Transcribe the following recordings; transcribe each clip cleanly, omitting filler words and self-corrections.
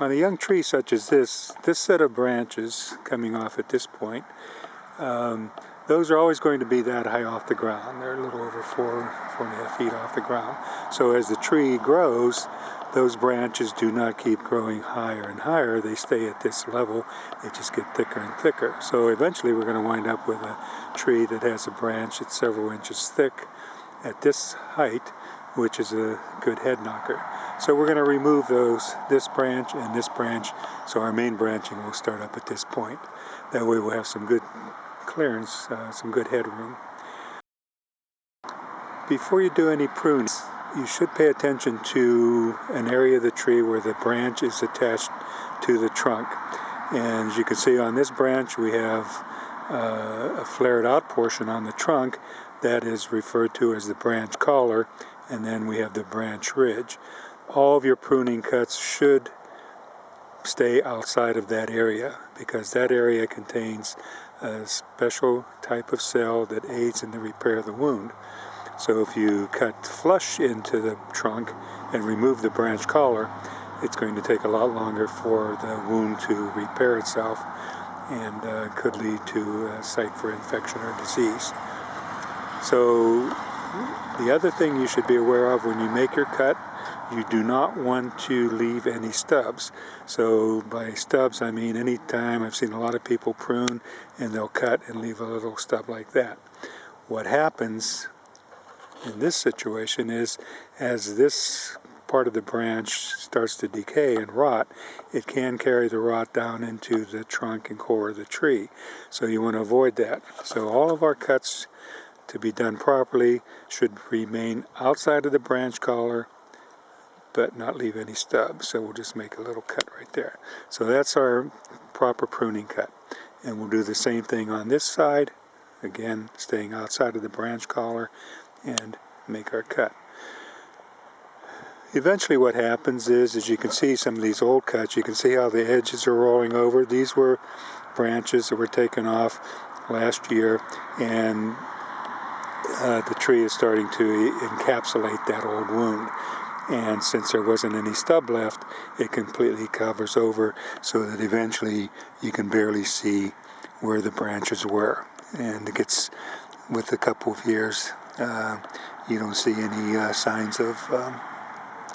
On a young tree such as this set of branches coming off at this point, those are always going to be that high off the ground. They're a little over 4.5 feet off the ground. So as the tree grows, those branches do not keep growing higher and higher. They stay at this level. They just get thicker and thicker. So eventually we're going to wind up with a tree that has a branch that's several inches thick at this height, which is a good head knocker. So we're going to remove this branch and this branch, so our main branching will start up at this point. That way we'll have some good clearance, some good headroom. Before you do any pruning, you should pay attention to an area of the tree where the branch is attached to the trunk. And as you can see on this branch, we have a flared out portion on the trunk that is referred to as the branch collar, and then we have the branch ridge. All of your pruning cuts should stay outside of that area, because that area contains a special type of cell that aids in the repair of the wound. So if you cut flush into the trunk and remove the branch collar, it's going to take a lot longer for the wound to repair itself, and could lead to a site for infection or disease. So the other thing you should be aware of when you make your cut, you do not want to leave any stubs. So by stubs, I mean any time I've seen a lot of people prune and they'll cut and leave a little stub like that. What happens in this situation is, as this part of the branch starts to decay and rot, it can carry the rot down into the trunk and core of the tree. So you want to avoid that. So all of our cuts, to be done properly, should remain outside of the branch collar, but not leave any stubs. So we'll just make a little cut right there. So that's our proper pruning cut. And we'll do the same thing on this side, again staying outside of the branch collar, and make our cut. Eventually what happens is, as you can see some of these old cuts, you can see how the edges are rolling over. These were branches that were taken off last year, and the tree is starting to encapsulate that old wound. And since there wasn't any stub left, it completely covers over, so that eventually you can barely see where the branches were. And it gets, with a couple of years, you don't see any signs of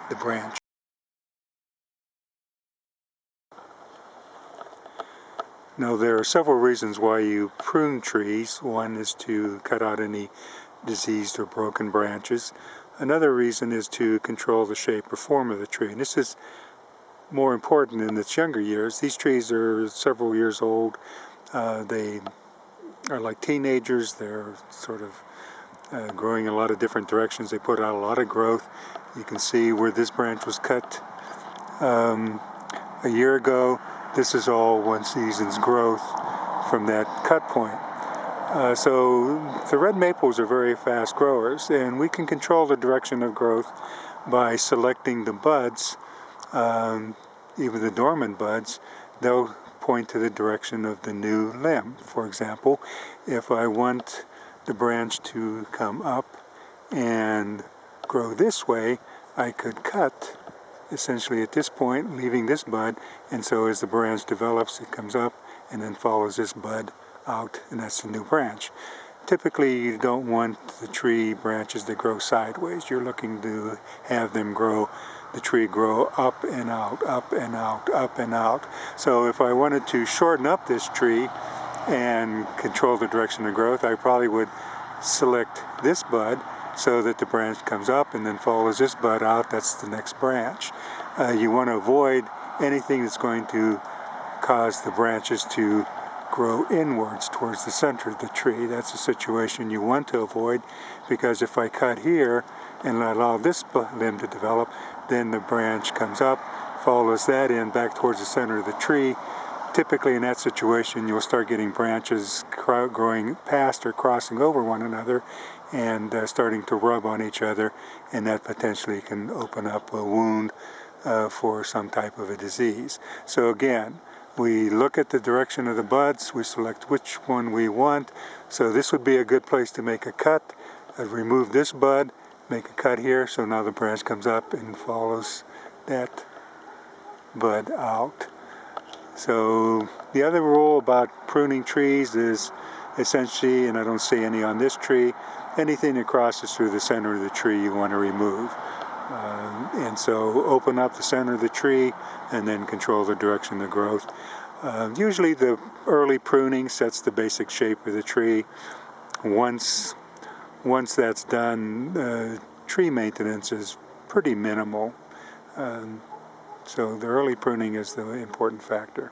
the branch. Now, there are several reasons why you prune trees. One is to cut out any diseased or broken branches. Another reason is to control the shape or form of the tree. And this is more important in its younger years. These trees are several years old. They are like teenagers. They're sort of growing in a lot of different directions. They put out a lot of growth. You can see where this branch was cut a year ago. This is all one season's growth from that cut point. So the red maples are very fast growers, and we can control the direction of growth by selecting the buds, even the dormant buds. They'll point to the direction of the new limb. For example, if I want the branch to come up and grow this way, I could cut essentially at this point, leaving this bud, and so as the branch develops, it comes up and then follows this bud out, and that's the new branch. Typically, you don't want the tree branches to grow sideways. You're looking to have them grow, the tree grow up and out, up and out, up and out. So if I wanted to shorten up this tree and control the direction of growth, I probably would select this bud so that the branch comes up and then follows this bud out. That's the next branch. You want to avoid anything that's going to cause the branches to grow inwards towards the center of the tree. That's a situation you want to avoid, because if I cut here and allow this limb to develop, then the branch comes up, follows that in back towards the center of the tree. Typically in that situation, you'll start getting branches growing past or crossing over one another and starting to rub on each other, and that potentially can open up a wound for some type of a disease. So again, we look at the direction of the buds, we select which one we want. So this would be a good place to make a cut. I'd remove this bud, make a cut here, so now the branch comes up and follows that bud out. So the other rule about pruning trees is essentially, and I don't see any on this tree, anything that crosses through the center of the tree you want to remove. And so open up the center of the tree and then control the direction of growth. Usually the early pruning sets the basic shape of the tree. Once that's done, tree maintenance is pretty minimal. So the early pruning is the important factor.